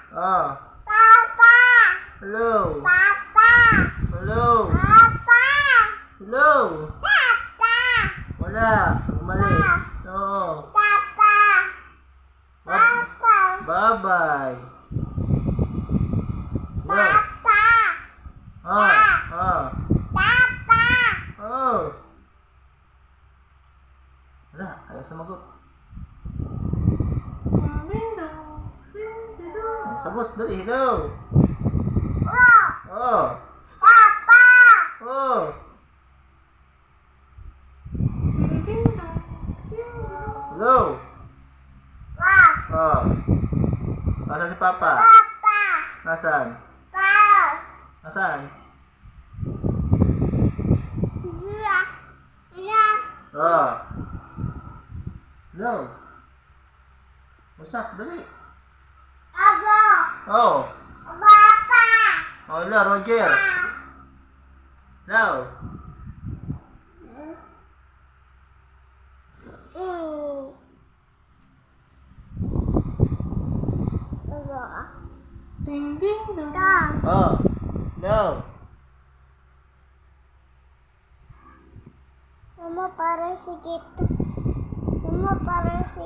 Oh. Papa. Hello. Papa. Hello. Papa. Hello. Papa. Wala. Umalis. Oo. Papa. Papa. Bye-bye. Hello. Papa. Oh. Oh. Papa. Oh. Wala. Ayaw sumagot. Sagot. Dali. Hello. Oh. Oh. Papa. Oh. Hello. Wow. Oh. Nasaan si Papa? Papa. Nasaan? Papa. Nasaan? Yeah. Yeah. Oh. Hello. What's up? Dali. Abo. Oh. Papa. Oh, hello, Roger. Hello. Ding, ding, dong. Oh. No. Mama parang si Kit. Mama parang si